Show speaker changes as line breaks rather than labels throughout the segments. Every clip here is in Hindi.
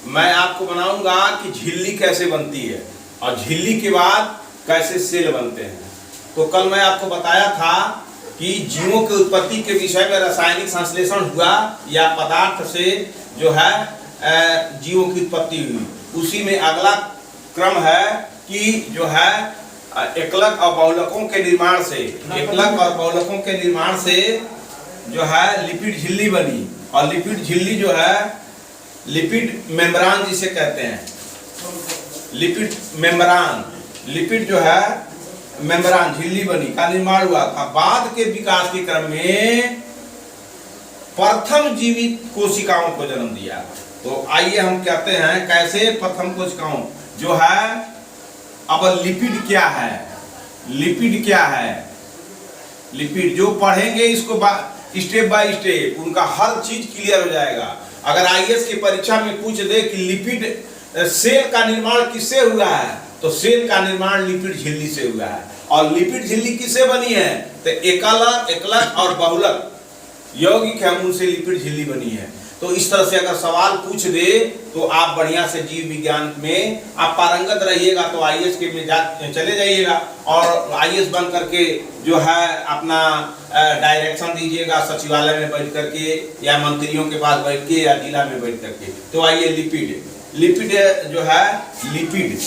मैं आपको बनाऊंगा कि झिल्ली कैसे बनती है और झिल्ली के बाद कैसे सेल बनते हैं। तो कल मैं आपको बताया था कि जीवों की उत्पत्ति के विषय में रासायनिक संश्लेषण हुआ या पदार्थ से जो है जीवों की उत्पत्ति हुई। उसी में अगला क्रम है कि जो है एकलक और बहुलकों के निर्माण से, एकलक और बहुलकों के निर्माण से जो है लिपिड झिल्ली बनी। और लिपिड झिल्ली जो है लिपिड मेम्ब्रान जिसे कहते हैं, लिपिड मेम्ब्रान, लिपिड जो है मेम्ब्रान झिल्ली बनी का निर्माण हुआ था। बाद के विकास के क्रम में प्रथम जीवित कोशिकाओं को जन्म दिया। तो आइए हम कहते हैं कैसे प्रथम कोशिकाओं जो है। अब लिपिड क्या है, लिपिड क्या है, लिपिड जो पढ़ेंगे इसको स्टेप बाय स्टेप उनका हर चीज क्लियर हो जाएगा। अगर आईएएस की परीक्षा में पूछ दे कि लिपिड सेल का निर्माण किससे हुआ है, तो सेल का निर्माण लिपिड झिल्ली से हुआ है। और लिपिड झिल्ली किससे बनी है, तो एकलक और बहुलक यौगिक है, उनसे लिपिड झिल्ली बनी है। तो इस तरह से अगर सवाल पूछ दे तो आप बढ़िया से जीव विज्ञान में आप पारंगत रहिएगा, तो आईएएस के में चले जाइएगा और आईएएस बन करके जो है अपना डायरेक्शन दीजिएगा सचिवालय में बैठ करके या मंत्रियों के पास बैठ के या जिला में बैठ करके। तो आइए लिपिड, लिपिड जो है लिपिड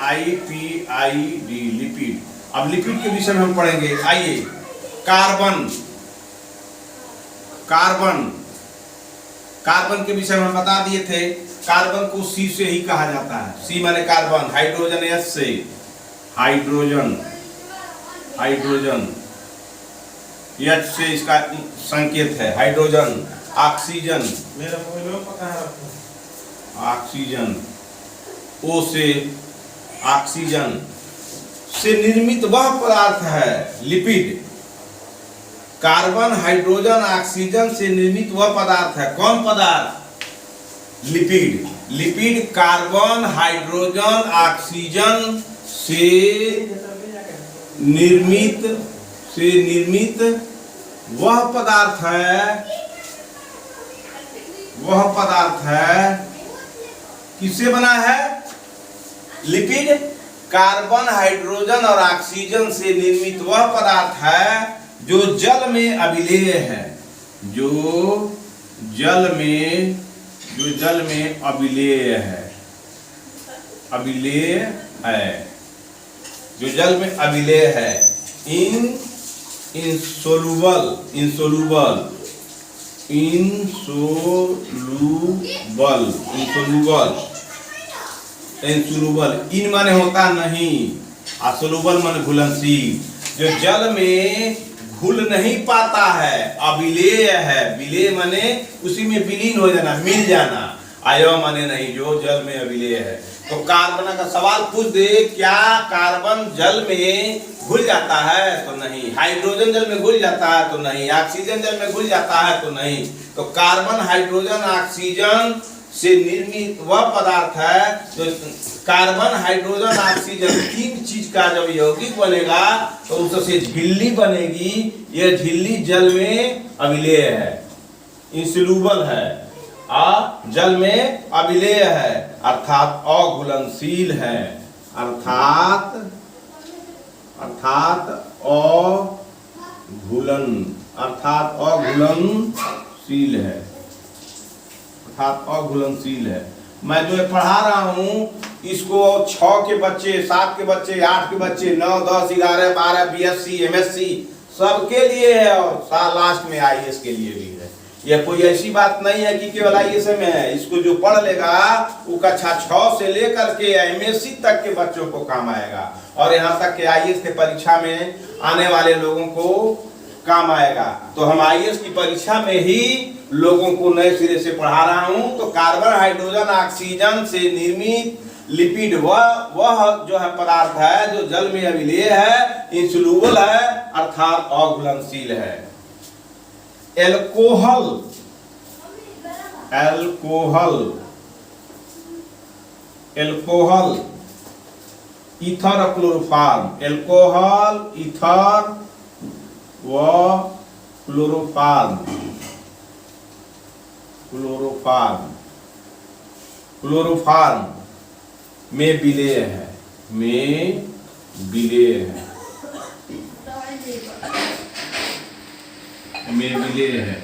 LIPID लिपिड। अब लिपिड के विषय में हम पढ़ेंगे। आइए कार्बन, कार्बन, कार्बन के विषय में हम बता दिए थे। कार्बन को C से ही कहा जाता है। C माने कार्बन, हाइड्रोजन S से हाइड्रोजन, हाइड्रोजन H से इसका संकेत है हाइड्रोजन। ऑक्सीजन,
मेरा मोबाइल पता है,
ऑक्सीजन O से ऑक्सीजन से निर्मित वह पदार्थ है लिपिड। कार्बन, हाइड्रोजन, ऑक्सीजन से निर्मित वह पदार्थ है। कौन पदार्थ, lipid. Lipid carbon, hydrogen, oxygen से निर्मित वह पदार्थ है, वह पदार्थ है किससे बना है, लिपिड कार्बन, हाइड्रोजन और ऑक्सीजन से निर्मित वह पदार्थ है जो जल में अभिलेय है, जो जल में अभिलेय है, अभिलेय है, जो जल में अभिलेय है। इनसोलुबल, इनसोलुबल, इनसोलुबल, इनसोलुबल, इनसोलुबल। इन माने होता नहीं, असोलुबल माने घुलनशील, जो जल में घुल नहीं पाता है, अविलेय है। विलेय माने उसी में विलीन हो जाना, मिल जाना। आयो माने नहीं, जो जल में अविलेय है। तो कार्बन का सवाल पूछ दे, क्या कार्बन जल में घुल जाता है, तो नहीं। हाइड्रोजन जल में घुल जाता है, तो नहीं। ऑक्सीजन जल में घुल जाता है, तो नहीं। तो कार्बन, हाइड्रोजन, ऑक्सीजन से निर्मित वह पदार्थ है जो कार्बन, हाइड्रोजन, ऑक्सीजन तीन चीज का जब यौगिक बनेगा तो उससे झिल्ली बनेगी। यह झिल्ली जल में अभिलेय है, इंसोल्यूबल है, जल में अभिलेय है, अर्थात अघुलनशील है, अर्थात अघुलनशील है, अर्थात अघुलनशील है। मैं जो पढ़ा रहा हूँ इसको 6 के बच्चे, 7 के बच्चे, 8 के बच्चे, 9, 10, 11, 12, BSc, MSc सबके लिए है और लास्ट में IAS के लिए भी है। यह कोई ऐसी बात नहीं है कि केवल IAS में है। इसको जो पढ़ लेगा वो कक्षा 6 से लेकर के MSc तक के बच्चों को काम आएगा और यहाँ तक के IAS के परीक्षा में आने वाले लोगों को काम आएगा। तो हम IAS की परीक्षा में ही लोगों को नए सिरे से पढ़ा रहा हूँ। तो कार्बन, हाइड्रोजन, ऑक्सीजन से निर्मित लिपिड वह जो है पदार्थ है जो जल में अभिलेय है, इंसोल्यूबल है, अर्थात अघुलनशील है। एल्कोहल, एल्कोहल, एल्कोहल, ईथर और क्लोरोफॉर्म। एल्कोहल, ईथर व क्लोरोफॉर्म, क्लोरोफॉर्म क्लोरोफॉर्म में विलेय है, में विलेय है, में विलेय है,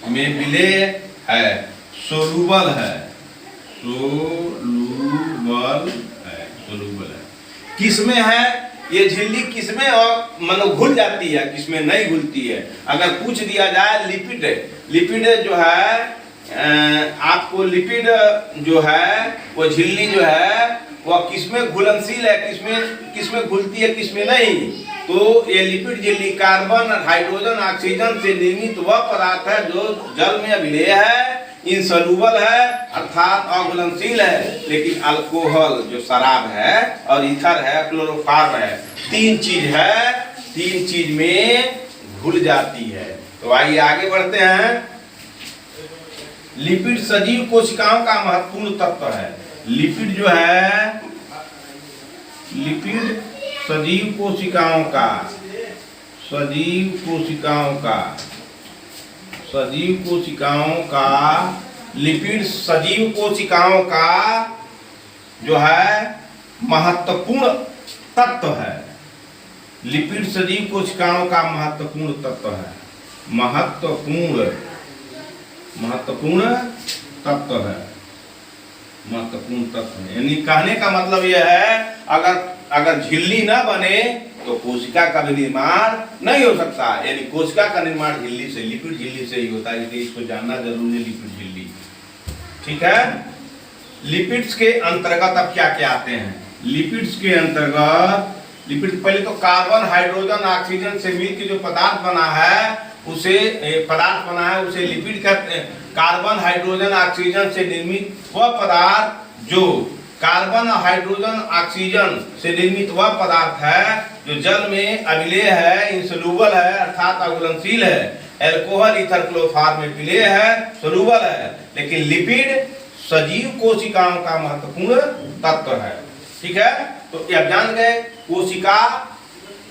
में विलेय है, सोलूबल है, सोलूबल है, सोलूबल है। किसमें है ये झिल्ली, किसमें और मानो घुल जाती है, किसमें नहीं घुलती है। अगर पूछ दिया जाए लिपिड, लिपिड जो है आपको लिपिड जो है वो झिल्ली जो है वह किसमें घुलनशील है, किसमें घुलती है, किसमें नहीं, तो ये लिपिड झिल्ली कार्बन, हाइड्रोजन, ऑक्सीजन से निर्मित वह पदार्थ है जो जल में अभिलेय है, इनसोल्यूबल है अर्थात अघुलनशील है। लेकिन अल्कोहल जो शराब है और ईथर है, क्लोरोफॉर्म है, तीन चीज है, तीन चीज में घुल जाती है। तो आइए आगे बढ़ते हैं। लिपिड सजीव कोशिकाओं का महत्वपूर्ण तत्व है। लिपिड जो है, लिपिड सजीव कोशिकाओं का, सजीव कोशिकाओं का, सजीव कोशिकाओं का, लिपिड सजीव कोशिकाओं का जो है महत्वपूर्ण तत्व है। लिपिड सजीव कोशिकाओं का महत्वपूर्ण तत्व है, महत्वपूर्ण तत्व है, महत्वपूर्ण तत्व है। यानी कहने का मतलब यह है अगर झिल्ली न बने तो कोशिका का भी निर्माण नहीं हो सकता। यानी कोशिका का निर्माण झिल्ली से, लिपिड झिल्ली से ही होता है, इसलिए इसको जानना जरूरी है, लिपिड झिल्ली। ठीक है। लिपिड्स के अंतर्गत अब क्या क्या आते हैं? लिपिड्स के अंतर्गत, लिपिड पहले तो कार्बन, हाइड्रोजन, ऑक्सीजन से मिलकर जो पदार्थ बना है उसे लिपिड कहते हैं। कार्बन, हाइड्रोजन, ऑक्सीजन से निर्मित वह पदार्थ जो कार्बन, हाइड्रोजन, ऑक्सीजन से निर्मित वह पदार्थ है जो जल में अभिलेय है, इनसोल्यूबल है अर्थात अघुलनशील है। अल्कोहल, ईथर, क्लोरोफॉर्म में विलेय है, सोल्यूबल है। लेकिन लिपिड सजीव कोशिकाओं का महत्वपूर्ण तत्व है। ठीक है। तो ये आप जान गए।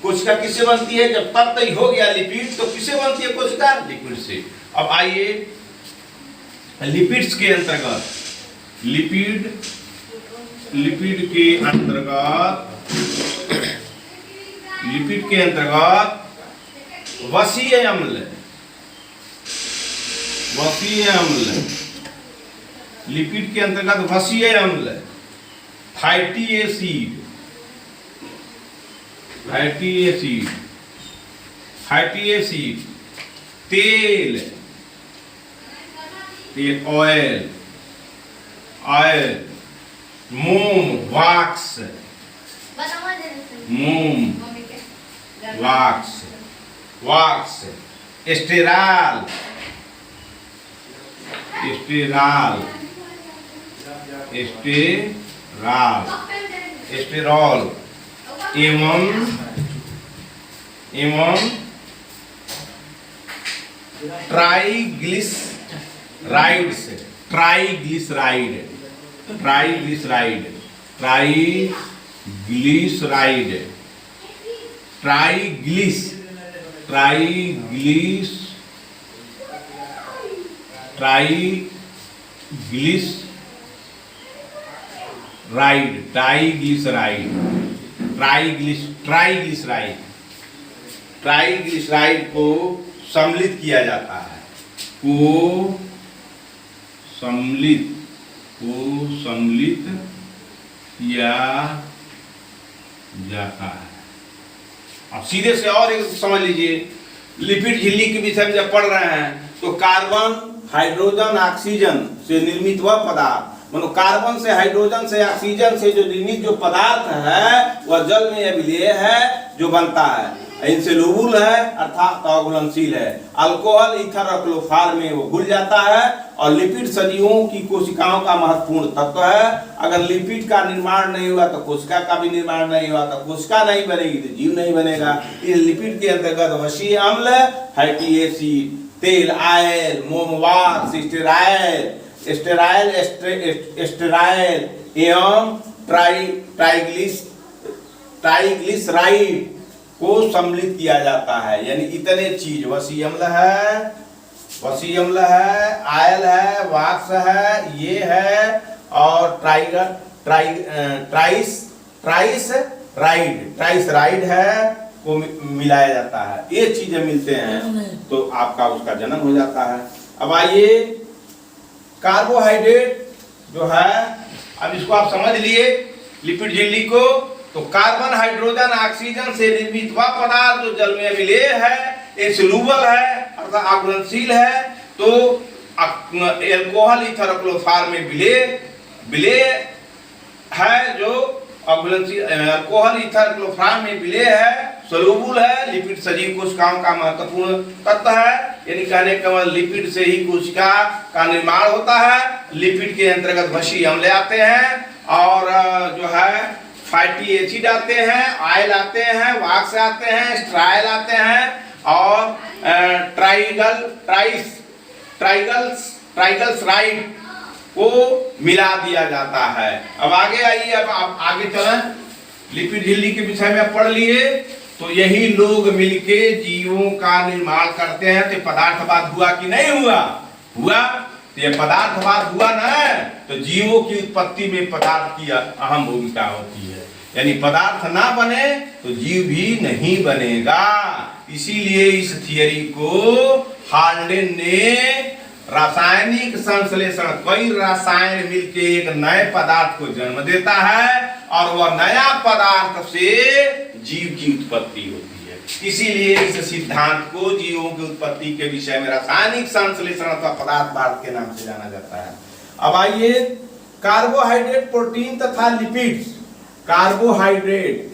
कोशिका किससे बनती है? जब तत्व ही हो गया लिपिड तो किससे बनती है कोशिका? लिपिड से। अब आइए लिपिड्स के अंतर्गत, लिपिड के अंतर्गत वसीय अम्ल, लिपिड के अंतर्गत वसीय अम्ल, फैटी एसिड, तेल, ऑयल, मोम, वैक्स, स्टेरॉल, एवं ट्राइग्लिसराइड को सम्मिलित किया जाता है, सम्मिलित किया जाता है। अब सीधे से और एक समझ लीजिए, लिपिड झिल्ली के विषय में जब पढ़ रहे हैं तो कार्बन, हाइड्रोजन, ऑक्सीजन से निर्मित वह पदार्थ, मानो कार्बन से, हाइड्रोजन से, ऑक्सीजन से जो निर्मित जो पदार्थ है वह जल में अभिलेय है जो बनता है, इनसोल्यूबल है अर्थात अघुलनशील है। अल्कोहल, ईथर और क्लोरोफॉर्म में वो घुल जाता है। और लिपिड सजीवों की कोशिकाओं का महत्वपूर्ण तत्व है। अगर लिपिड का निर्माण नहीं हुआ तो कोशिका का भी निर्माण नहीं हुआ, तो कोशिका नहीं बनेगी तो जीव नहीं बनेगा। इस लिपिड के अंतर्गत वसीय अम्ल, फैटी एसिड, तेल, ऑयल, मोम, वैक्स, स्टेरॉयल एवं ट्राइग्लिसराइड को सम्मिलित किया जाता है। यानी इतने चीज, वसीय अम्ल है, वसी अम्ल है, आयल है, वाक्स है, ये है, और ट्राइस राइड है को मिलाया जाता है। ये चीजें मिलते हैं तो आपका उसका जन्म हो जाता है। अब आइए कार्बोहाइड्रेट जो है, अब इसको आप समझ लिए लिपिड झिल्ली को। तो कार्बन, हाइड्रोजन, ऑक्सीजन से निर्मित वह पदार्थ जो जल में विलेय है, ये सोलूबल है अर्थात आघूर्णनशील है। तो एल्कोहल ईथर क्लोरोफॉर्म में विलेय है, जो आघूर्णनशील अल्कोहल ईथर क्लोरोफॉर्म में विलेय है, सोलूबल है। लिपिड सजीव कोशिकाओं का महत्वपूर्ण तत्व है, यानी कहने का मतलब लिपिड से ही कोशिका का निर्माण होता है। लिपिड के अंतर्गत वसी अम्ल आते हैं, और जो है फैटी एसिड आते हैं, ऑयल आते हैं, वाक्स आते हैं, स्ट्राइल आते हैं, और ट्राइग्लिसराइड को मिला दिया जाता है। अब आगे आइए, अब आप आगे चलें। लिपिड झिल्ली के विषय में पढ़ लिए। तो यही लोग मिलके जीवों का निर्माण करते हैं। तो पदार्थवाद हुआ कि नहीं हुआ? हुआ। तो ये पदार्थवाद हुआ ना, तो जीवों की उत्पत्ति में पदार्थ की अहम भूमिका होती है। यानी पदार्थ ना बने तो जीव भी नहीं बनेगा। इसीलिए इस थियरी को हार्डेन ने रासायनिक संश्लेषण, कई रसायन मिलके एक नए पदार्थ को जन्म देता है, और वह नया पदार्थ से जीव की उत्पत्ति होती है। इसीलिए इस सिद्धांत को जीवों की उत्पत्ति के विषय में रासायनिक संश्लेषण अथवा पदार्थवाद के नाम से जाना जाता है। अब आइए कार्बोहाइड्रेट, प्रोटीन तथा लिपिड्स। कार्बोहाइड्रेट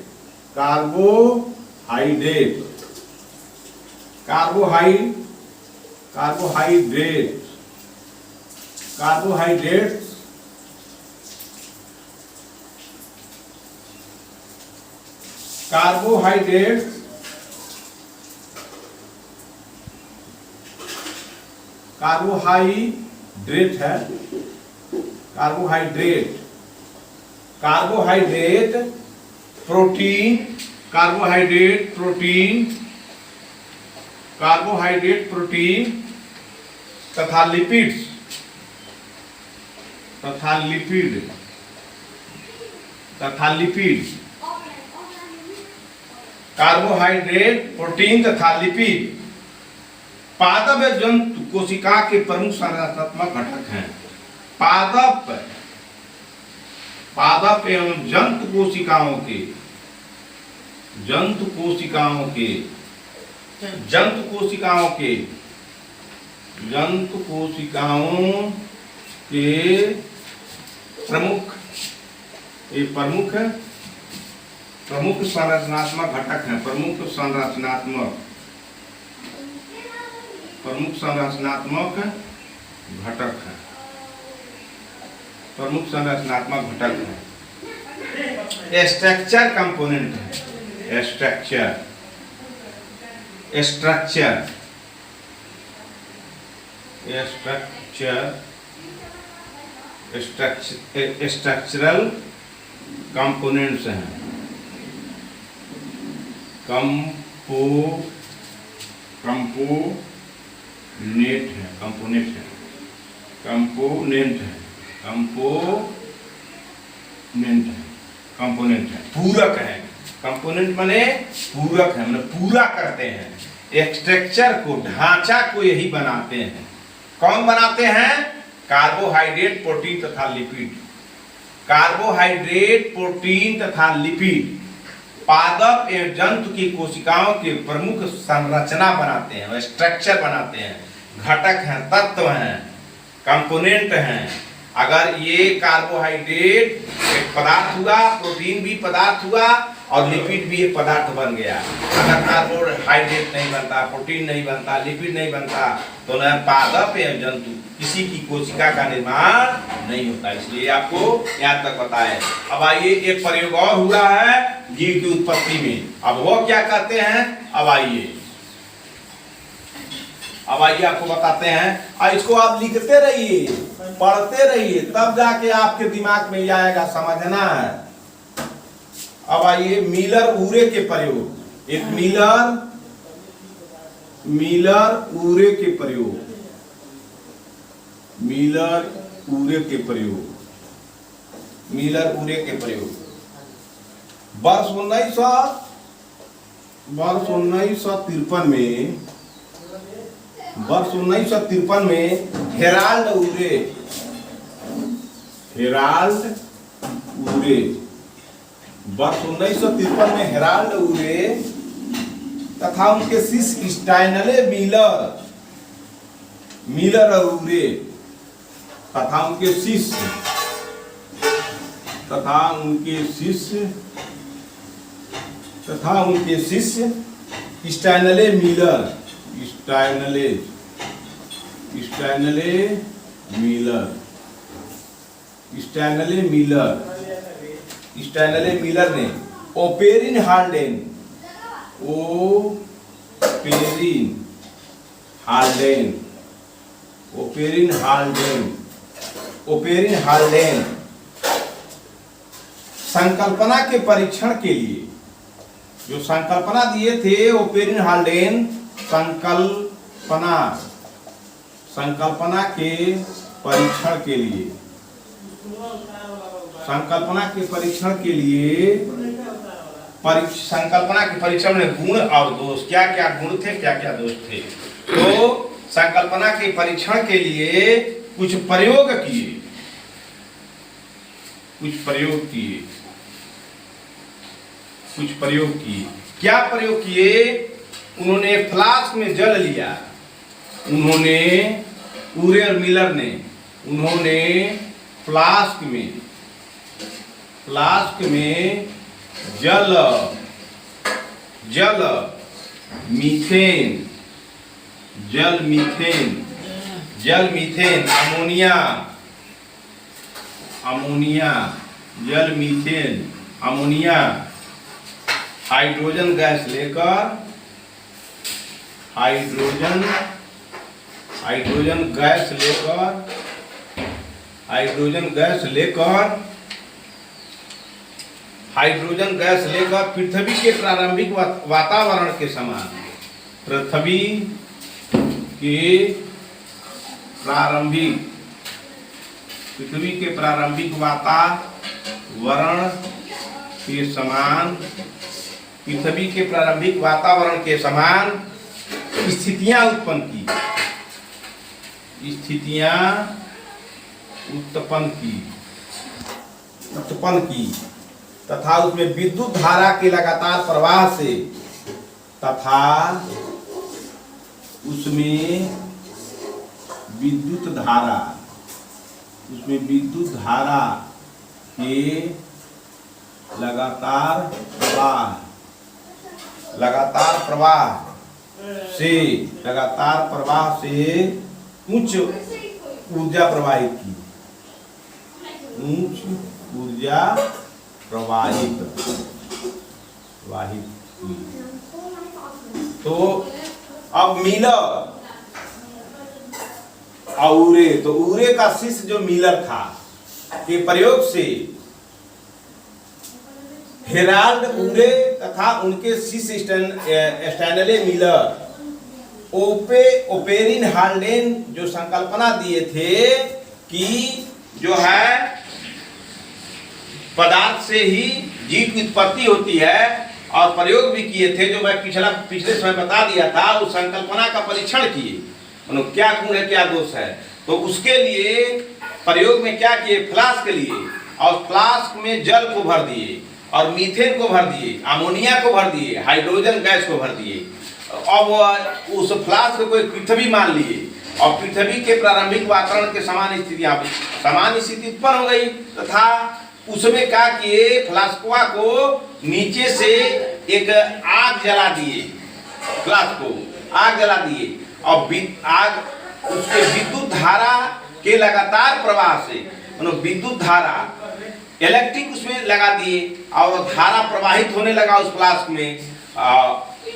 प्रोटीन तथा लिपिड्स कार्बोहाइड्रेट, प्रोटीन तथा लिपिड पादप जंतु कोशिका के प्रमुख संरचनात्मक घटक हैं। पादप एवं जंतु कोशिकाओं के प्रमुख संरचनात्मक घटक हैं। प्रमुख संरचनात्मक घटक है। स्ट्रक्चर कंपोनेंट है। स्ट्रक्चरल कंपोनेंट्स हैं। कंपोनेंट है, पूरक है। कंपोनेंट माने पूरक है, माने पूरा करते हैं। स्ट्रक्चर को, ढांचा को यही बनाते हैं। कौन बनाते हैं? कार्बोहाइड्रेट, प्रोटीन तथा लिपिड पादप एवं जंतु की कोशिकाओं के प्रमुख संरचना बनाते हैं, स्ट्रक्चर बनाते हैं, घटक हैं, तत्व हैं, कंपोनेंट हैं। अगर ये कार्बोहाइड्रेट एक पदार्थ हुआ, प्रोटीन भी पदार्थ हुआ, और लिपिड भी एक पदार्थ बन गया। अगर कार्बोहाइड्रेट नहीं बनता, प्रोटीन नहीं बनता, लिपिड नहीं बनता, तो न पादप एवं जंतु किसी की कोशिका का निर्माण नहीं होता। इसलिए आपको यहाँ तक बताएं। अब आइए, एक प्रयोग और हुआ है जीव की उत्पत्ति में। अब वो क्या कहते हैं? अब आइए आपको बताते हैं। और इसको आप लिखते रहिए, पढ़ते रहिए, तब जाके आपके दिमाग में आएगा, समझना है। अब आइए मिलर ऊरे के प्रयोग। एक मिलर ऊरे के प्रयोग। मीलर ऊरे के प्रयोग, मीलर ऊरे के प्रयोग। वर्ष 1953 में, वर्ष 1953 में हेराल्ड ऊरे, हेराल्ड ऊरे, वर्ष 1953 में हेराल्ड ऊरे तथा उनके शिष्य स्टाइनले मीलर, मीलर ऊरे तथा उनके शिष्य, तथा उनके शिष्य, तथा उनके शिष्य स्टाइनले मीलर, स्टाइनले, स्टाइनले मीलर, स्टाइनले मीलर, स्टाइनले मीलर ने Oparin Haldane, Oparin Haldane, Oparin Haldane, Oparin Haldane संकल्पना के परीक्षण के लिए जो संकल्पना दिए थे, ओपेरिन हाल्डेन संकल्पना, संकल्पना के परीक्षण के लिए, संकल्पना के परीक्षण के लिए, संकल्पना के परीक्षण में गुण और दोष, क्या क्या गुण थे, क्या क्या दोष थे। तो संकल्पना के परीक्षण के लिए कुछ प्रयोग किए, कुछ प्रयोग किए, कुछ प्रयोग किए। क्या प्रयोग किए? उन्होंने फ्लास्क में जल लिया, उन्होंने ऊरे और मिलर ने, उन्होंने फ्लास्क में, फ्लास्क में जल, जल मीथेन, जल मीथेन, जल मीथेन, अमोनिया, अमोनिया, जल मीथेन, अमोनिया, हाइड्रोजन गैस लेकर, हाइड्रोजन, हाइड्रोजन गैस लेकर, हाइड्रोजन गैस लेकर, हाइड्रोजन गैस लेकर पृथ्वी के प्रारंभिक वातावरण के समान, पृथ्वी के प्रारंभिक, पृथ्वी के प्रारंभिक वातावरण के समान, पृथ्वी के प्रारंभिक वातावरण के समान स्थितियां उत्पन्न की, स्थितियां उत्पन्न की, उत्पन्न की तथा उसमें विद्युत धारा के लगातार प्रवाह से, तथा उसमें विद्युत धारा, उसमें विद्युत धारा के लगातार प्रवाह, लगातार प्रवाह से, लगातार प्रवाह से उच्च ऊर्जा प्रवाहित की, उच्च ऊर्जा प्रवाहित, प्रवाहित की। तो अब मीलर और ऊरे, तो ऊरे का शिष्य जो मीलर था के प्रयोग से हेराल्ड ऊरे तथा उनके शिष्य स्टैनले मीलर ओपेरिन हाल्डेन जो संकल्पना दिए थे कि जो है पदार्थ से ही जीव की उत्पत्ति होती है, और प्रयोग भी किए थे जो मैं पिछले समय बता दिया था, उस संकल्पना का परीक्षण किए, क्या गुण है क्या दोष है। तो उसके लिए प्रयोग में क्या किए, फ्लास्क लिए, और फ्लास्क में जल को भर दिए और मीथेन को भर दिए, अमोनिया को भर दिए, हाइड्रोजन गैस को भर दिए। अब उस फ्लास्क को एक पृथ्वी मान लिए और पृथ्वी के प्रारंभिक वातावरण के समान स्थिति उत्पन्न हो गई, तथा उसमें क्या किए, फ्लास्कवा को नीचे से एक आग जला दिए, फ्लास्क को आग जला दिए और आग उसके विद्युत धारा के लगातार प्रवाह से, विद्युत धारा इलेक्ट्रिक उसमें लगा दिए और धारा प्रवाहित होने लगा उस फ्लास्क में,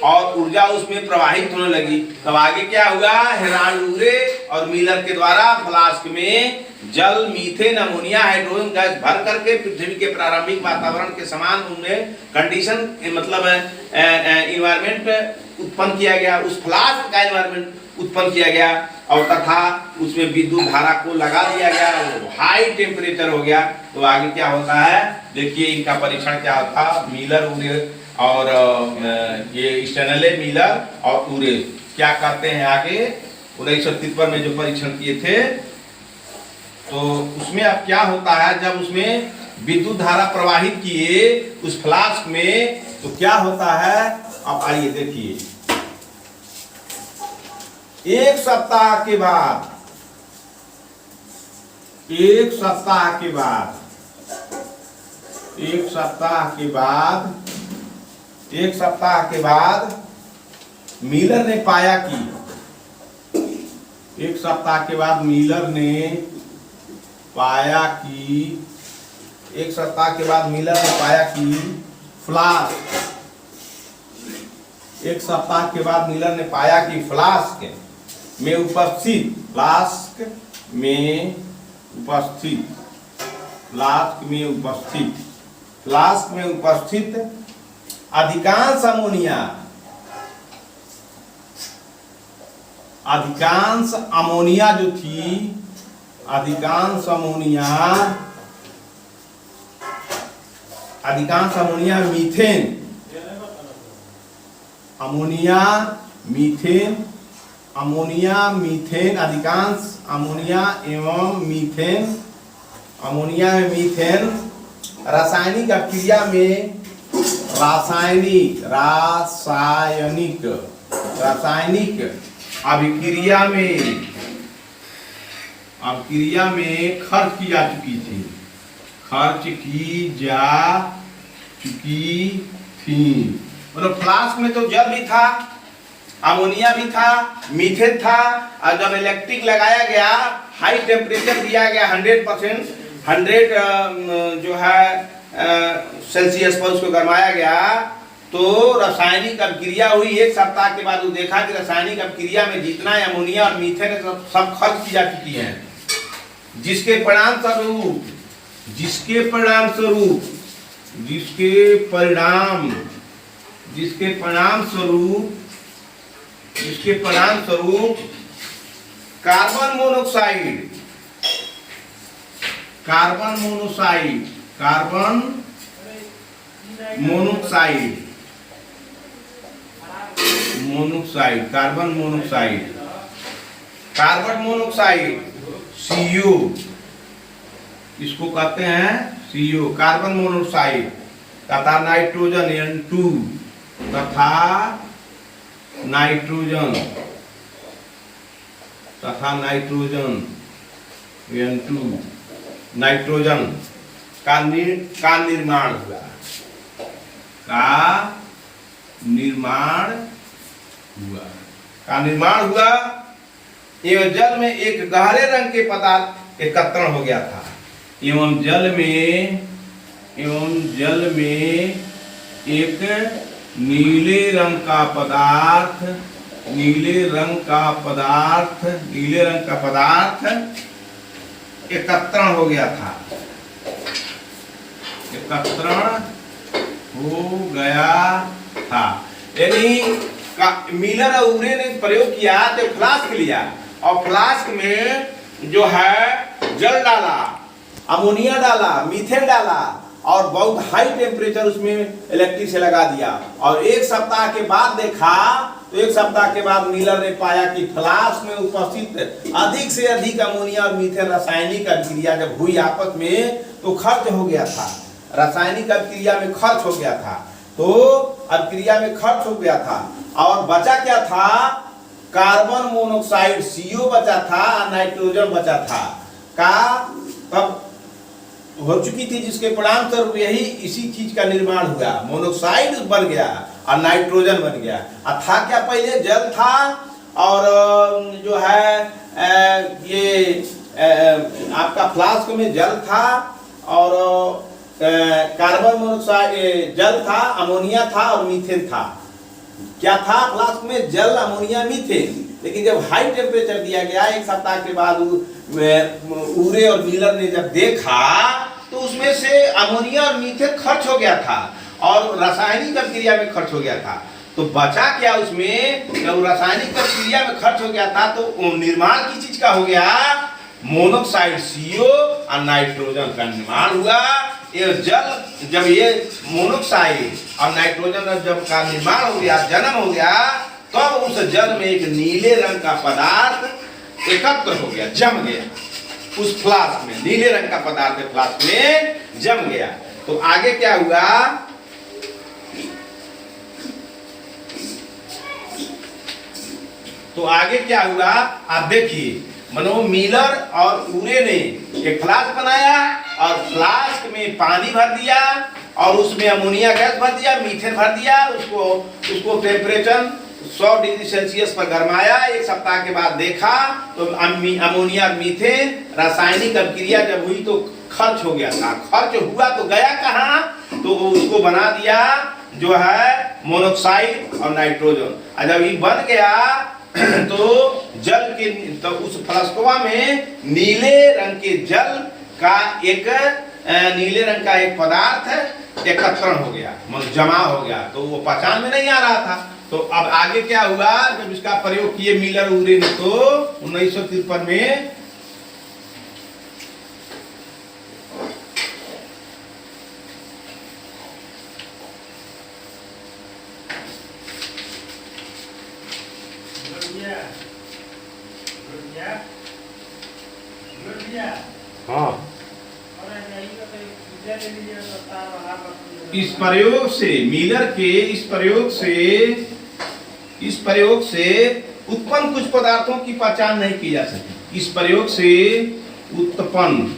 और ऊर्जा उसमें प्रवाहित होने लगी। तब आगे क्या हुआ, हेराल्ड ऊरे और मिलर के द्वारा फ्लास्क में जल, मीथेन, अमोनिया, हाइड्रोजन गैस भर करके पृथ्वी के प्रारंभिक वातावरण के समान उनमें कंडीशन मतलब इन्वायरमेंट उत्पन्न किया गया। उस फ्लास्क का इन्वायरमेंट उत्पन्न किया गया और तथा उसमें विद्युत धारा को लगा दिया गया, हाई टेम्परेचर हो गया। तो आगे क्या होता है देखिए, इनका परीक्षण क्या होता, मिलर उरे और ये स्टेनले मिलर और उरे क्या करते हैं आगे 1953 में जो परीक्षण किए थे, तो उसमें अब क्या होता है, जब उसमें विद्युत धारा प्रवाहित किए उस फ्लास्क में, तो क्या होता है अब आइए देखिए। एक सप्ताह के बाद मिलर ने पाया कि फ्लास्क में उपस्थित अधिकांश अमोनिया जो थी, अधिकांश अमोनिया मीथेन, अधिकांश अमोनिया एवं मीथेन रासायनिक अभिक्रिया में खर्च की जा चुकी थी। मतलब फ्लास्क में तो जल भी था, अमोनिया भी था, मीथेन था, और जब इलेक्ट्रिक लगाया गया, हाई टेम्परेचर दिया गया 100 जो है सेल्सियस पर उसको गरमाया गया, तो रासायनिक अभिक्रिया हुई। एक सप्ताह के बाद वो देखा कि रासायनिक अभिक्रिया में जितना अमोनिया और मीथेन सब खर्च की जा चुकी है, जिसके परिणाम स्वरूप कार्बन मोनोक्साइड CO, इसको कहते हैं CO, कार्बन मोनोक्साइड तथा नाइट्रोजन N2 तथा नाइट्रोजन N2 नाइट्रोजन का निर्माण हुआ एवं जल में एक गहरे रंग के पदार्थ एकत्रण हो गया था, एवं जल में एक नीले रंग का पदार्थ एकत्रण हो गया था। यानी मिलर और उरे ने प्रयोग किया, तो फ्लास्क लिया और फ्लास्क में जो है जल डाला, अमोनिया डाला, मीथेन डाला और बहुत हाई टेम्परेचर उसमें इलेक्ट्रिक से लगा दिया। और एक सप्ताह के बाद देखा, तो एक सप्ताह के बाद मिलर ने पाया कि फ्लास्क में उपस्थित अधिक से अधिक अमोनिया और मीथेन रासायनिक अभिक्रिया जब हुई आपस में, तो खर्च हो गया था, रासायनिक अभिक्रिया में खर्च हो गया था, और बचा क्या था, कार्बन मोनोक्साइड CO बचा था, नाइट्रोजन बचा था, तब हो चुकी थी, जिसके परिणाम स्वरूप यही इसी चीज का निर्माण हुआ, मोनोक्साइड बन गया और नाइट्रोजन बन गया। था क्या, पहले जल था और जो है ये आपका फ्लास्क में जल था और कार्बन मोनोक्साइड जल था, अमोनिया था और मीथेन था। क्या था फ्लास्क में, जल, अमोनिया, मीथेन। लेकिन जब हाई टेम्परेचर दिया गया, एक सप्ताह के बाद उरे और मिलर ने जब देखा, तो उसमें से अमोनिया और मीथेन खर्च हो गया था और रासायनिक अभिक्रिया में खर्च हो गया था। तो बचा क्या उसमें, जब रासायनिक प्रक्रिया में खर्च हो गया था तो निर्माण की चीज का हो गया, मोनोक्साइड CO और नाइट्रोजन का निर्माण हुआ। ये जल जब ये मोनोक्साइड और नाइट्रोजन जब का निर्माण हो गया, जन्म हो गया, तब उस जल में एक नीले रंग का पदार्थ एकत्र हो गया, जम गया उस फ्लास्क में। नीले रंग का पदार्थ फ्लास्क में जम गया। तो आगे क्या हुआ, तो आगे क्या हुआ आप देखिए। मनो मिलर और यूरे ने एक फ्लास्क बनाया और फ्लास्क में पानी भर दिया और उसमें अमोनिया गैस भर दिया, मीथेन भर दिया, उसको टेम्परेचर 100 डिग्री सेल्सियस पर गरमाया। एक सप्ताह के बाद देखा तो अमोनिया मीथेन रासायनिक अभिक्रिया जब हुई तो खर्च हो गया था। खर्च हुआ तो गया कहाँ, तो उसको बना दिया जो है मोनोक्साइड और नाइट्रोजन। और जब ये बन गया तो जल के, तो उस फ्लास्कवा में नीले रंग के जल का एक नीले रंग का एक पदार्थ एकत्रण हो गया, मतलब जमा हो गया। तो वो पहचान में नहीं आ रहा था। तो अब आगे क्या हुआ, जब इसका प्रयोग किए मिलर यूरे ने तो 1953 में हाँ, इस प्रयोग से मिलर के इस प्रयोग से उत्पन्न कुछ पदार्थों की पहचान नहीं की जा सकी। इस प्रयोग से उत्पन्न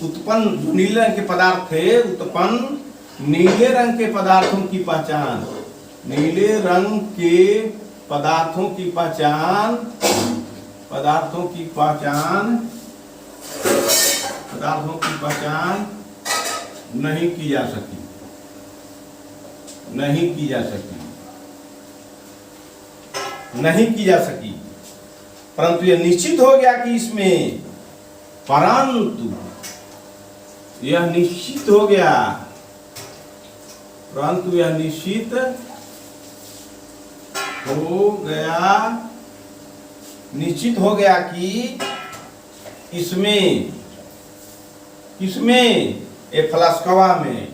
जो नीले रंग के पदार्थ थे, उत्पन्न नीले रंग के पदार्थों की पहचान, नीले रंग के पदार्थों की पहचान नहीं की जा सकी। परंतु यह निश्चित हो गया कि इसमें, परंतु यह निश्चित हो गया कि इसमें एक फ्लास्कवा में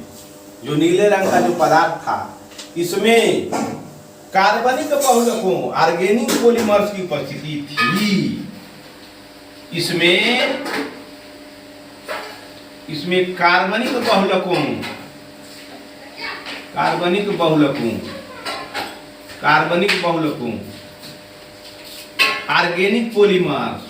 जो नीले रंग का जो पदार्थ था, इसमें कार्बनिक बहुलकों, ऑर्गेनिक पॉलीमर्स की उपस्थिति थी। इसमें कार्बनिक बहुलकों, ऑर्गेनिक पॉलीमर्स,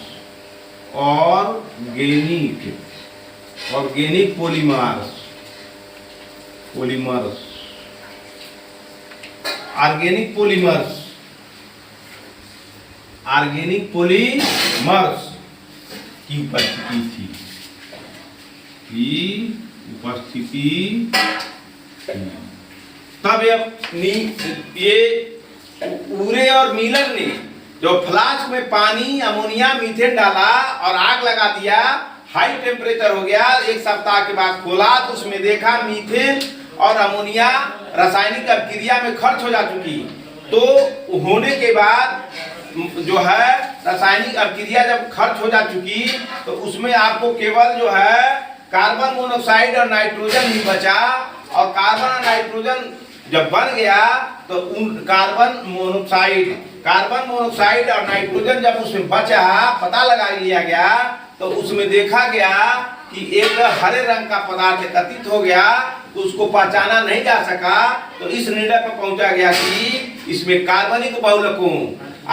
ऑर्गेनिक पॉलीमर्स, की उपस्थिति थी। तब ये यूरे और मिलर ने जो फ्लास्क में पानी, अमोनिया, मीथेन डाला और आग लगा दिया, हाई टेम्परेचर हो गया। एक सप्ताह के बाद खोला तो उसमें देखा मीथेन और अमोनिया रासायनिक अभिक्रिया में खर्च हो जा चुकी। तो होने के बाद जो है रासायनिक अभिक्रिया जब खर्च हो जा चुकी तो उसमें आपको केवल जो है कार्बन मोनोक्साइड और नाइट्रोजन ही बचा। और कार्बन और नाइट्रोजन जब बन गया तो उन कार्बन मोनोक्साइड और नाइट्रोजन जब उसमें बचा, पता लगा लिया गया तो उसमें देखा गया कि एक हरे रंग का पदार्थ एकत्रित हो गया। तो उसको पहचाना नहीं जा सका। तो इस निर्णय पर पहुंचा गया कि इसमें कार्बनिक बहुलकों,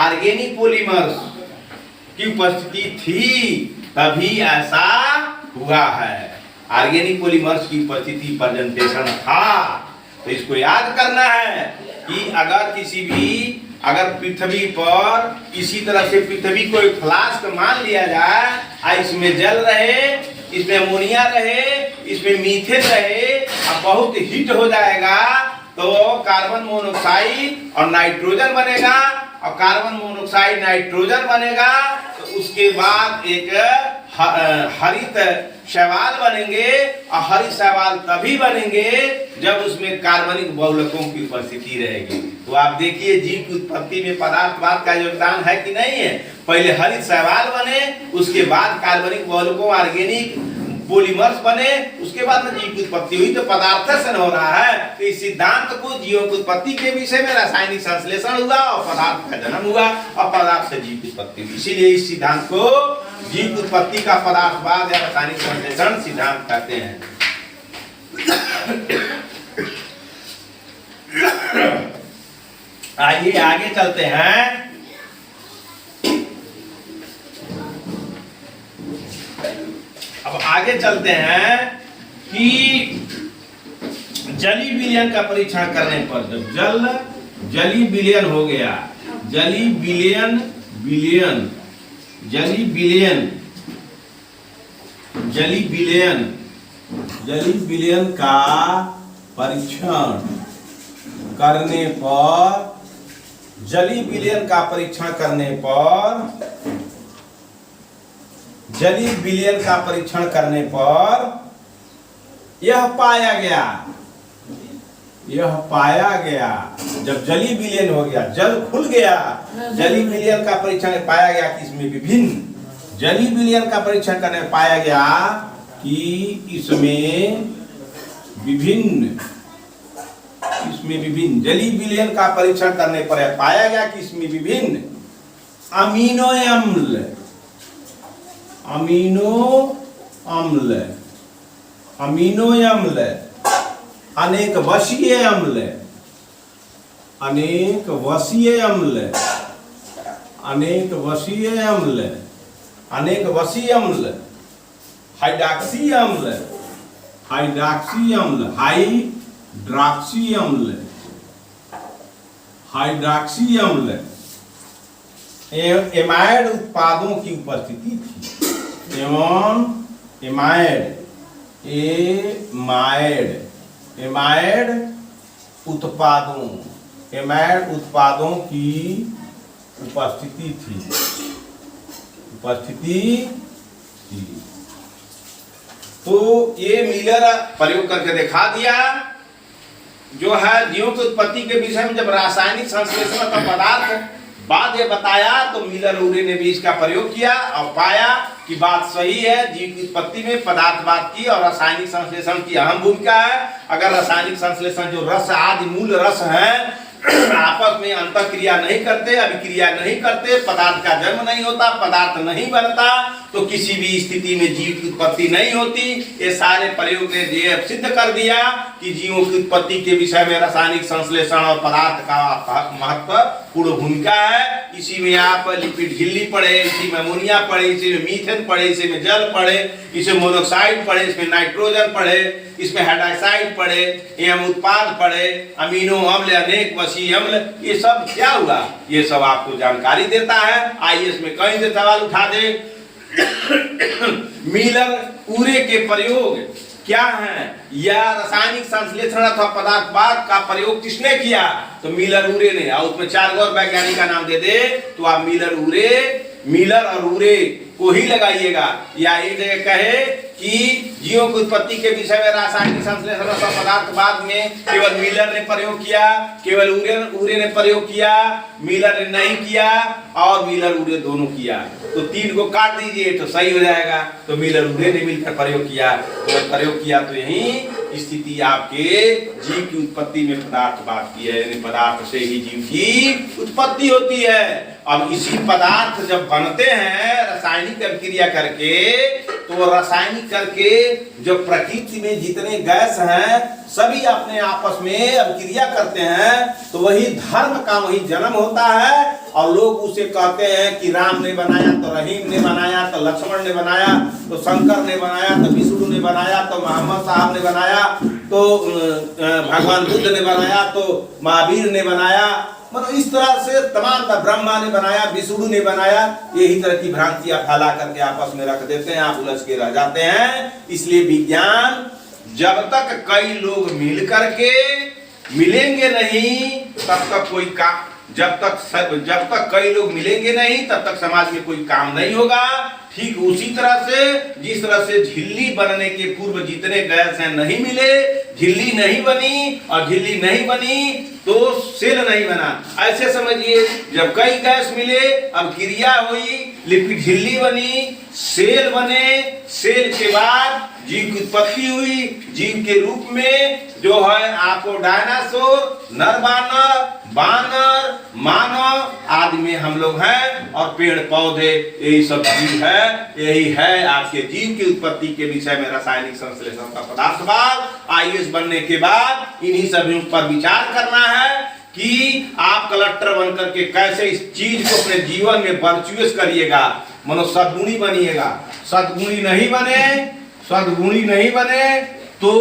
ऑर्गेनिक पॉलीमर्स की उपस्थिति थी, तभी ऐसा हुआ है। ऑर्गेनिक पॉलीमर्स की उपस्थिति प्रेजेंटेशन था। तो इसको याद करना है कि अगर पृथ्वी पर इसी तरह से पृथ्वी को एक फ्लास्क मान लिया जाए, इसमें जल रहे, इसमें अमोनिया रहे, इसमें मीथेन रहे, अब बहुत हीट हो जाएगा तो कार्बन मोनोक्साइड और नाइट्रोजन बनेगा। और कार्बन मोनोक्साइड नाइट्रोजन बनेगा तो उसके बाद एक हरित शैवाल बनेंगे, और हरित शैवाल तभी बनेंगे जब उसमें कार्बनिक बहुलकों की उपस्थिति रहेगी। तो आप देखिए जीव की उत्पत्ति में पदार्थवाद का योगदान है कि नहीं है। पहले हरित शैवाल बने, उसके बाद कार्बनिक बहुलकों ऑर्गेनिक पॉलीमर्स बने, उसके बाद में जीव की उत्पत्ति हुई। तो पदार्थ से हो रहा है। तो इस सिद्धांत को जीवों की उत्पत्ति के विषय में रासायनिक संश्लेषण हुआ और पदार्थ का जन्म हुआ, और पदार्थ से जीव की उत्पत्ति हुई। इसीलिए इस सिद्धांत को जीव की उत्पत्ति का पदार्थवाद या रासायनिक संश्लेषण सिद्धांत कहते हैं। आइए आगे चलते हैं। अब आगे चलते हैं कि जली विलयन का परीक्षण करने पर जब जली विलयन हो गया, जली विलयन का परीक्षण करने पर, जली विलयन का परीक्षण करने पर, जली विलयन का परीक्षण करने पर यह पाया गया जब जली विलयन हो गया, जल खुल गया, जली विलयन का परीक्षण पाया गया कि इसमें विभिन्न, जली विलयन का परीक्षण करने पाया गया कि इसमें विभिन्न, जली विलयन का परीक्षण करने पर पाया गया कि इसमें विभिन्न अमीनो अम्ल, अनेक वसीय अम्ल, हाइड्रॉक्सी अम्ल, एमाइड उत्पादों की उपस्थिति थी। एमाइड उत्पादों की उपस्थिति थी। तो ये मिलर प्रयोग करके दिखा दिया। जो है जीवों की उत्पत्ति के विषय में जब रासायनिक संश्लेषण का पदार्थ बाद ये बताया, तो मिलर उरे ने भी इसका प्रयोग किया और पाया कि बात सही है। जीव की उत्पत्ति में पदार्थवाद की और रासायनिक संश्लेषण की अहम भूमिका है। अगर रासायनिक संश्लेषण जो रस आदि मूल रस है आपस में अंतःक्रिया नहीं करते, अभिक्रिया नहीं करते, पदार्थ का जन्म नहीं होता, पदार्थ नहीं बनता, तो किसी भी स्थिति में जीव की उत्पत्ति नहीं होती। ये सारे प्रयोग ने ये सिद्ध कर दिया कि जीवों की उत्पत्ति के विषय में रासायनिक संश्लेषण और पदार्थ का महत्वपूर्ण भूमिका है। इसी में आप लिपिड झिल्ली पढ़े, इसी में अमोनिया पढ़े, इसी में मीथेन पढ़े, इसी में जल पढ़े, इसमें मोनोक्साइड पढ़े, इसमें नाइट्रोजन पढ़े, इसमें हाइड्रोक्साइड पढ़े, एवं उत्पाद पढ़े, अमीनो अम्ल, अनेक वसीय अम्ल, ये सब क्या हुआ, ये सब आपको जानकारी देता है। आइए इसमें कहीं से सवाल उठा दे। मिलर उरे के प्रयोग क्या है, या रासायनिक संश्लेषण अथवा पदार्थवाद का प्रयोग किसने किया, तो मिलर उरे ने। और उसमें 4 और वैज्ञानिक का नाम दे दे तो आप मिलर और उरे को ही लगाइएगा। या एक जगह कहे कि जीवों की उत्पत्ति के विषय में रासायनिक संश्लेषण अथवा पदार्थवाद में केवल मिलर ने प्रयोग किया, केवल उरे ने प्रयोग किया, मिलर ने नहीं किया, और मिलर उरे दोनों किया, तो 3 को काट दीजिए तो सही हो जाएगा। तो मिलर उरे ने मिलकर प्रयोग किया, तो यही स्थिति आपके जीव की उत्पत्ति में पदार्थवाद की है, यानी पदार्थ से ही जीव की उत्पत्ति होती है। अब इसी पदार्थ जब बनते हैं रासायनिक अभिक्रिया करके, तो रासायनिक करके जो प्रकृति में जितने गैस हैं सभी अपने आपस में अभिक्रिया करते हैं, तो वही धर्म का वही जन्म होता है। और लोग उसे कहते हैं कि राम ने बनाया तो रहीम ने बनाया, तो लक्ष्मण ने बनाया, तो शंकर ने बनाया, तो विष्णु ने बनाया, तो मोहम्मद साहब ने बनाया, तो भगवान बुद्ध ने बनाया, तो महावीर ने बनाया। मतलब इस तरह से तमाम ब्रह्मा ने बनाया, विष्णु ने बनाया, यही तरह की भ्रांतियां फैला करके आपस में रख देते हैं, आप उलझ के रह जाते हैं। इसलिए विज्ञान जब तक कई लोग मिल करके मिलेंगे नहीं, तब तक कोई जब तक कई लोग मिलेंगे नहीं तब तक समाज में कोई काम नहीं होगा। ठीक उसी तरह से जिस तरह से झिल्ली बनने के पूर्व जितने गैस हैं नहीं मिले, झिल्ली नहीं बनी, और झिल्ली नहीं बनी तो सेल नहीं बना। ऐसे समझिए जब कई गैस मिले अब क्रिया हुई, लिपिड झिल्ली बनी, सेल बने, सेल के बाद जीव की उत्पत्ति हुई। जीव के रूप में जो है आपको डायनासोर, नर बानर, बानर, मानव आदि में हम लोग हैं, और पेड़ पौधे यही सब जीव है। यही है आपके जीव की उत्पत्ति के विषय में रासायनिक संश्लेषण का पदार्थवाद। आईएएस बनने के बाद इन्हीं सभी पर विचार करना है कि आप कलेक्टर बनकर के कैसे इस चीज को अपने जीवन में वर्चुअस करिएगा, मनो सद्गुणी बनिएगा। सद्गुणी नहीं बने तो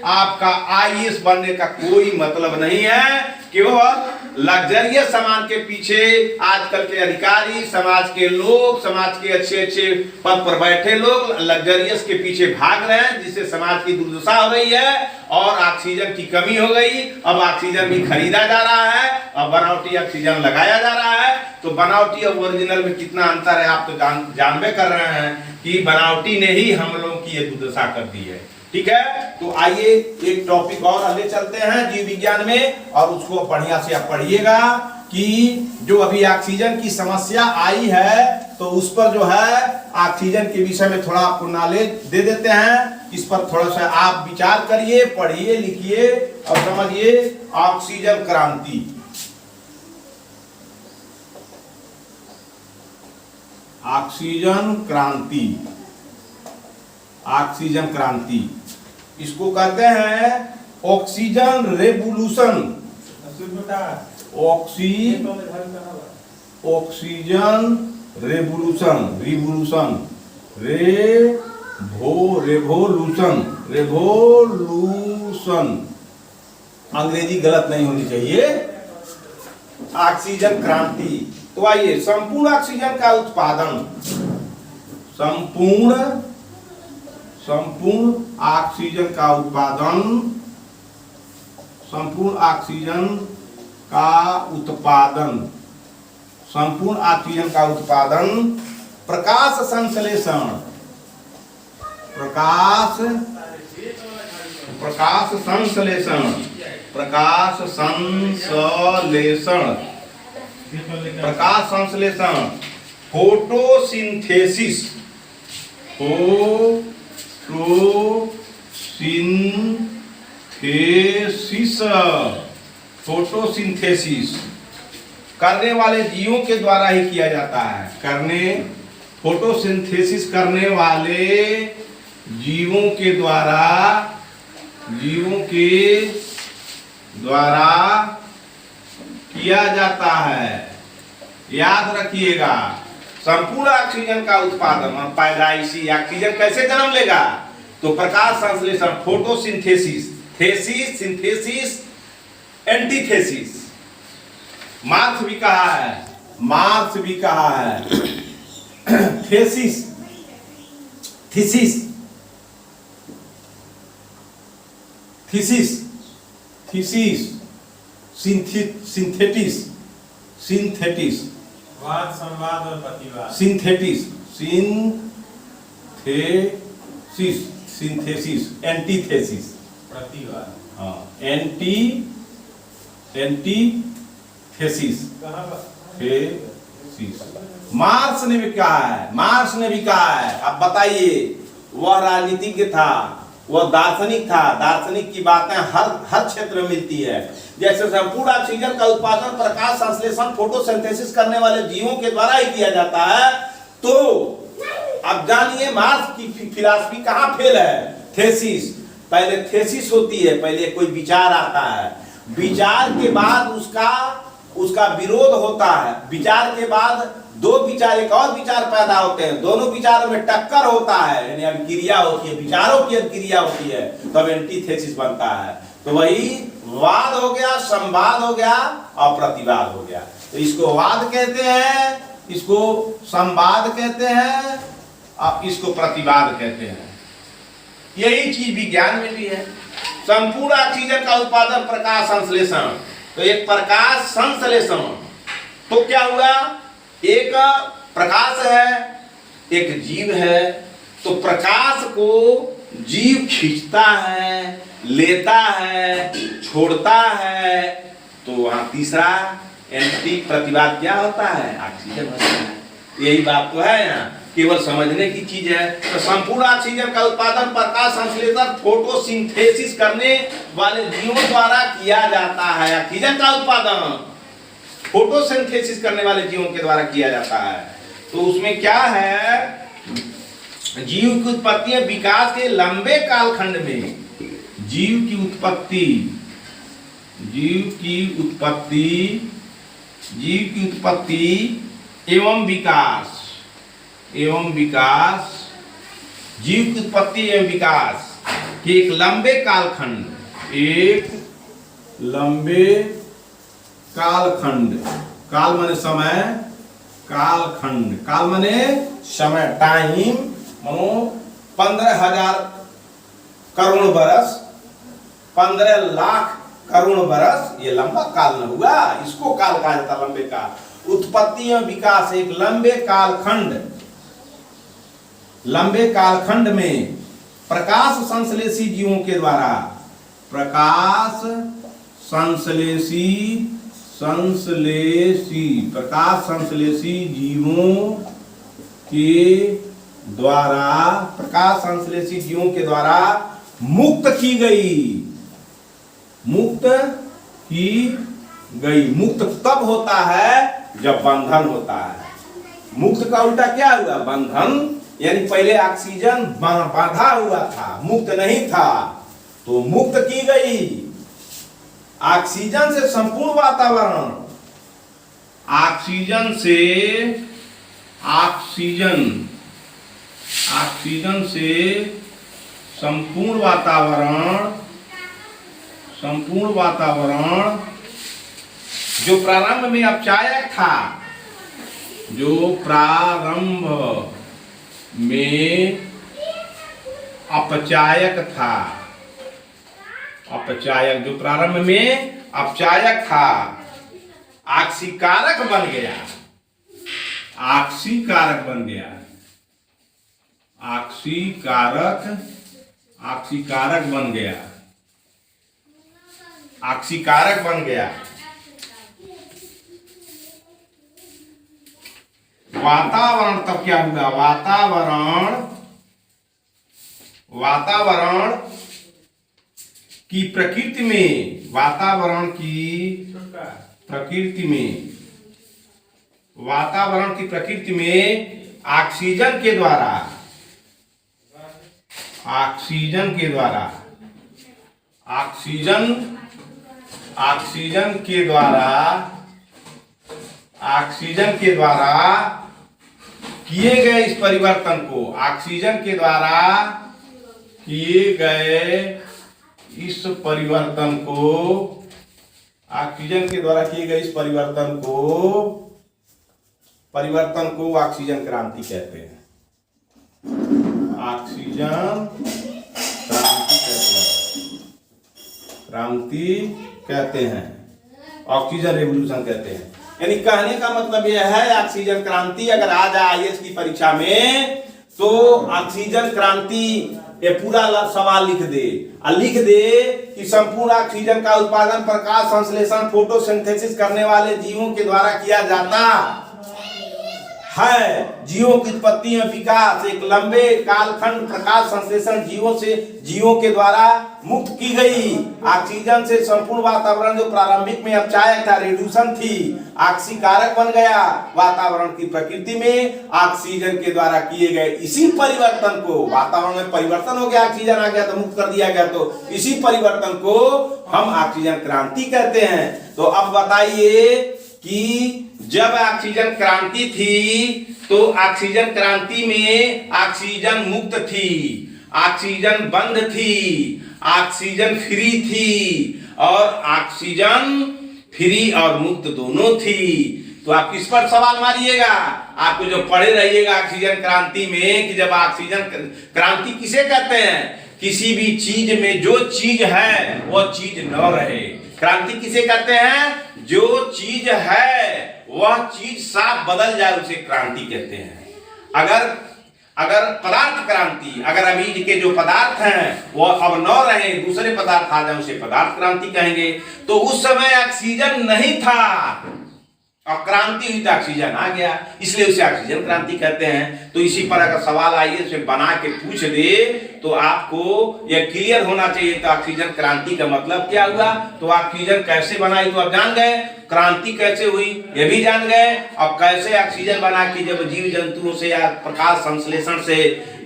आपका आईएएस बनने का कोई मतलब नहीं है। केवल लग्जरियस सामान के पीछे आजकल के अधिकारी, समाज के लोग, समाज के अच्छे अच्छे पद पर बैठे लोग लग्जरियस के पीछे भाग रहे हैं, जिससे समाज की दुर्दशा हो रही है और ऑक्सीजन की कमी हो गई। अब ऑक्सीजन भी खरीदा जा रहा है और बनावटी ऑक्सीजन लगाया जा रहा है। तो बनावटी और ओरिजिनल में कितना अंतर है आप तो जानबे कर रहे हैं कि बनावटी ने ही हम लोगों की ये दुर्दशा कर दी है। ठीक है, तो आइए एक टॉपिक और आगे चलते हैं जीव विज्ञान में, और उसको बढ़िया से आप पढ़िएगा कि जो अभी ऑक्सीजन की समस्या आई है तो उस पर जो है ऑक्सीजन के विषय में थोड़ा आपको नॉलेज दे देते हैं। इस पर थोड़ा सा आप विचार करिए, पढ़िए, लिखिए और समझिए। ऑक्सीजन क्रांति, ऑक्सीजन क्रांति, ऑक्सीजन क्रांति इसको कहते हैं oxygen revolution. Oxygen revolution, revolution अंग्रेजी गलत नहीं होनी चाहिए। ऑक्सीजन क्रांति। तो आइए संपूर्ण ऑक्सीजन का उत्पादन, संपूर्ण ऑक्सीजन का उत्पादन, संपूर्ण ऑक्सीजन का उत्पादन, संपूर्ण ऑक्सीजन का उत्पादन प्रकाश संश्लेषण, प्रकाश संश्लेषण, प्रकाश संश्लेषण, फोटोसिंथेसिस, फोटोसिंथेसिस करने वाले जीवों के द्वारा ही किया जाता है। फोटोसिंथेसिस करने वाले जीवों के द्वारा किया जाता है। याद रखिएगा, संपूर्ण ऑक्सीजन का उत्पादन और पैदाइशी ऑक्सीजन कैसे जन्म लेगा? तो प्रकाश संश्लेषण, photosynthesis, thesis, synthesis, antithesis. Marks भी कहा है, थेसिस, थीसिस, सिंथेटिस,
वाद, संवाद और प्रतिवाद।
सिंथेसिस, एंटीथेसिस,
प्रतिवाद।
हाँ, एंटीथेसिस, मार्क्स ने भी कहा है। अब बताइए, वह राजनीतिज्ञ था, वह दार्शनिक था। दार्शनिक की बातें हर क्षेत्र में मिलती है। जैसे संपूर्ण ऑक्सीजन का उत्पादन प्रकाश संश्लेषण, फोटोसिंथेसिस करने वाले जीवों के द्वारा ही किया जाता है। तो अब जानिए मार्क्स की फिलॉसफी कहाँ फेल है? थेसिस, पहले थेसिस होती है, पहले कोई विचार आता है, विचार के बाद उसका विरोध होता है, विचार के बाद दो विचार, एक और विचार पैदा होते हैं, दोनों विचारों में टक्कर होता है, यानी अब क्रिया होती है, विचारों की अब क्रिया होती है, तब एंटीथेसिस बनता है। तो वही वाद हो गया, संवाद हो गया और प्रतिवाद हो गया। तो इसको वाद कहते हैं, इसको संवाद कहते हैं और इसको प्रतिवाद कहते हैं। यही चीज विज्ञान में भी है। संपूर्ण ऑक्सीजन का उत्पादन प्रकाश संश्लेषण, तो एक प्रकाश संश्लेषण तो क्या हुआ, एक प्रकाश है, एक जीव है। तो प्रकाश को जीव खींचता है, लेता है, छोड़ता है। तो वहां तीसरा एंटी प्रतिवाद क्या होता है, ऑक्सीजन होता है। यही बात तो है यहाँ, केवल समझने की चीज है। तो संपूर्ण ऑक्सीजन का उत्पादन प्रकाश संश्लेषण फोटोसिंथेसिस करने वाले जीवों द्वारा किया जाता है। ऑक्सीजन का उत्पादन फोटोसिंथेसिस करने वाले जीवों के द्वारा किया जाता है। तो उसमें क्या है, जीव की उत्पत्ति है विकास के लंबे कालखंड में। जीव की उत्पत्ति एवं विकास, जीव की उत्पत्ति एवं विकास के एक लंबे कालखंड, काल माने समय, काल माने समय, टाइम, मानो 15,000 करोड़ बरस, 15 लाख करोड़ बरस, ये लंबा काल न हुआ, इसको काल कहा जाता, लंबे काल। उत्पत्ति एवं विकास एक लंबे कालखंड में प्रकाश संश्लेषी जीवों के द्वारा, प्रकाश संश्लेषी जीवों के द्वारा मुक्त की गई। मुक्त तब होता है जब बंधन होता है। मुक्त का उल्टा क्या हुआ, बंधन। यानी पहले ऑक्सीजन बांधा हुआ था, मुक्त नहीं था, तो मुक्त की गई। ऑक्सीजन से संपूर्ण वातावरण, ऑक्सीजन से संपूर्ण वातावरण जो प्रारंभ में अपचायक था, जो प्रारंभ में अपचायक था, ऑक्सीकारक बन गया। ऑक्सीकारक बन गया। वातावरण तब क्या हुआ, वातावरण की प्रकृति में ऑक्सीजन के द्वारा किए गए इस परिवर्तन को, ऑक्सीजन के द्वारा किए गए इस परिवर्तन को ऑक्सीजन क्रांति कहते हैं। ऑक्सीजन रेवोल्यूशन कहते हैं। यानी कहने का मतलब यह है, ऑक्सीजन क्रांति अगर आ जाए आईएएस की परीक्षा में, तो ऑक्सीजन क्रांति ये पूरा सवाल लिख दे कि संपूर्ण ऑक्सीजन का उत्पादन प्रकाश संश्लेषण फोटोसिंथेसिस करने वाले जीवों के द्वारा किया जाता है। जीवों की उत्पत्ति में विकास एक लंबे कालखंड प्रकाश संश्लेषण जीवों के द्वारा मुक्त की गई। ऑक्सीजन से संपूर्ण वातावरण जो प्रारंभिक में अपचायक था, रेड्यूसन थी, ऑक्सीकारक बन गया। वातावरण की प्रकृति में ऑक्सीजन के द्वारा किए गए इसी परिवर्तन को, वातावरण में परिवर्तन हो गया, ऑक्सीजन आ गया तो मुक्त कर दिया गया, तो इसी परिवर्तन को हम ऑक्सीजन क्रांति कहते हैं। तो अब बताइए कि जब ऑक्सीजन क्रांति थी तो ऑक्सीजन क्रांति में ऑक्सीजन मुक्त थी, ऑक्सीजन बंद थी, ऑक्सीजन फ्री थी, और ऑक्सीजन फ्री और मुक्त दोनों थी। तो आप किस पर सवाल मारिएगा, आपको जो पढ़े रहिएगा ऑक्सीजन क्रांति में, कि जब ऑक्सीजन क्रांति किसे कहते हैं, किसी भी चीज में जो चीज है वो चीज न रहे। क्रांति किसे कहते हैं, जो चीज है वह चीज साफ बदल जाए उसे क्रांति कहते हैं। अगर पदार्थ क्रांति, अगर अभी के जो पदार्थ हैं वो अब न रहे, दूसरे पदार्थ आ जाए उसे पदार्थ क्रांति कहेंगे। तो उस समय ऑक्सीजन नहीं था और क्रांति हुई तो ऑक्सीजन आ गया, इसलिए उसे ऑक्सीजन क्रांति कहते हैं। तो इसी पर अगर सवाल आइए उसे बना के पूछ दे तो आपको यह क्लियर होना चाहिए। तो ऑक्सीजन क्रांति का मतलब क्या हुआ, तो ऑक्सीजन कैसे बनाई तो आप जान गए, क्रांति कैसे हुई ये भी जान गए, और कैसे ऑक्सीजन बना के जब जीव जंतुओं से या प्रकाश संश्लेषण से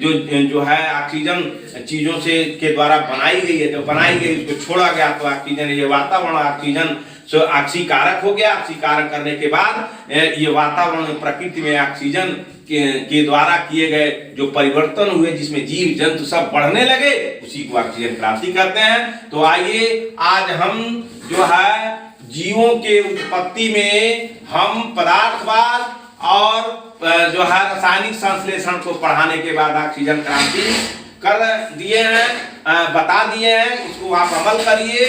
जो है ऑक्सीजन चीजों से के द्वारा बनाई गई है, जो बनाई गई उसको छोड़ा गया तो ऑक्सीजन, ये वातावरण ऑक्सीजन ऑक्सीकारक हो गया। ऑक्सीकारक करने के बाद ये वातावरण प्रकृति में ऑक्सीजन के द्वारा किए गए जो परिवर्तन हुए जिसमें जीव जंतु सब बढ़ने लगे, उसी को ऑक्सीजन क्रांति कहते हैं। तो आइए आज हम जो है जीवों के उत्पत्ति में हम पदार्थवाद और जो है रासायनिक संश्लेषण को पढ़ाने के बाद ऑक्सीजन क्रांति कर दिए हैं, बता दिए हैं। इसको आप अमल करिए,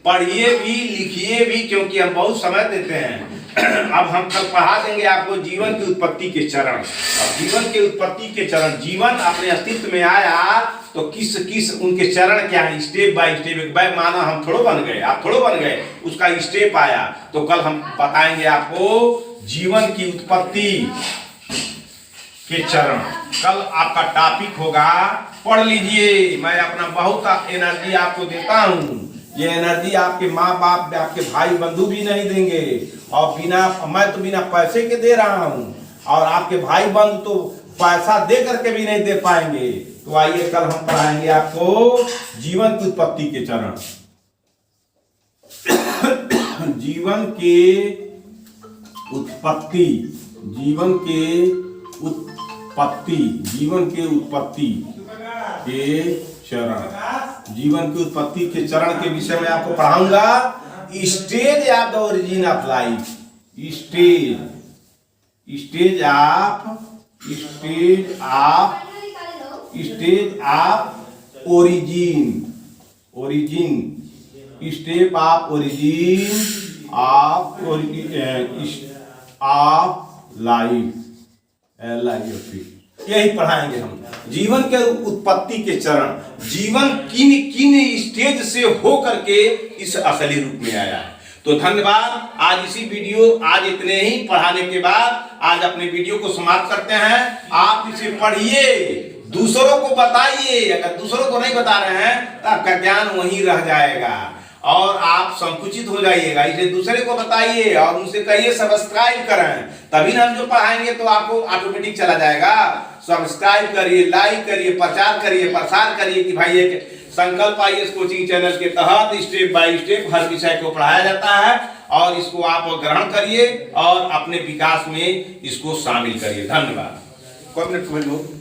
पढ़िए भी, लिखिए भी, क्योंकि हम बहुत समय देते हैं। अब हम कल पढ़ा देंगे आपको जीवन की उत्पत्ति के चरण। अब जीवन के उत्पत्ति के चरण, जीवन अपने अस्तित्व में आया तो किस किस उनके चरण क्या है, स्टेप बाय स्टेप। एक बार माना हम थोड़ो बन गए, आप थोड़ो बन गए, उसका स्टेप आया। तो कल हम बताएंगे आपको जीवन की उत्पत्ति के चरण। कल आपका टॉपिक होगा, पढ़ लीजिए, मैं अपना बहुत एनर्जी आपको देता हूँ। ये एनर्जी आपके माँ बाप, आपके भाई बंधु भी नहीं देंगे, और मैं तो बिना पैसे के दे रहा हूँ, और आपके भाई बंधु तो पैसा दे करके भी नहीं दे पाएंगे। तो आइए कल हम पढ़ाएंगे आपको जीवन की उत्पत्ति के चरण। जीवन के उत्पत्ति, जीवन के उत्पत्ति, जीवन के उत्पत्ति के चरण। जीवन की उत्पत्ति के चरण के विषय में आपको पढ़ाऊंगा। Stage of the origin of life, stage of origin, step of origin of life, यही पढ़ाएंगे हम। जीवन के उत्पत्ति के चरण, जीवन किन किन स्टेज से हो करके इस असली रूप में आया है। तो धन्यवाद। आज आज इतने ही पढ़ाने के बाद आज अपने वीडियो को समाप्त करते हैं। आप इसे पढ़िए, दूसरों को बताइए। अगर दूसरों को नहीं बता रहे हैं तो आपका ज्ञान वहीं रह जाएगा और आप संकुचित हो जाइएगा। इसे दूसरे को बताइए और उनसे कहिए सब्सक्राइब करें, तभी ना हम जो पढ़ाएंगे तो आपको ऑटोमेटिक चला जाएगा। सब्सक्राइब करिए, लाइक करिए, प्रचार करिए, प्रसार करिए कि भाई एक संकल्प आईएएस कोचिंग चैनल के तहत स्टेप बाय स्टेप हर विषय को पढ़ाया जाता है, और इसको आप ग्रहण करिए और अपने विकास में इसको शामिल करिए। धन्यवाद।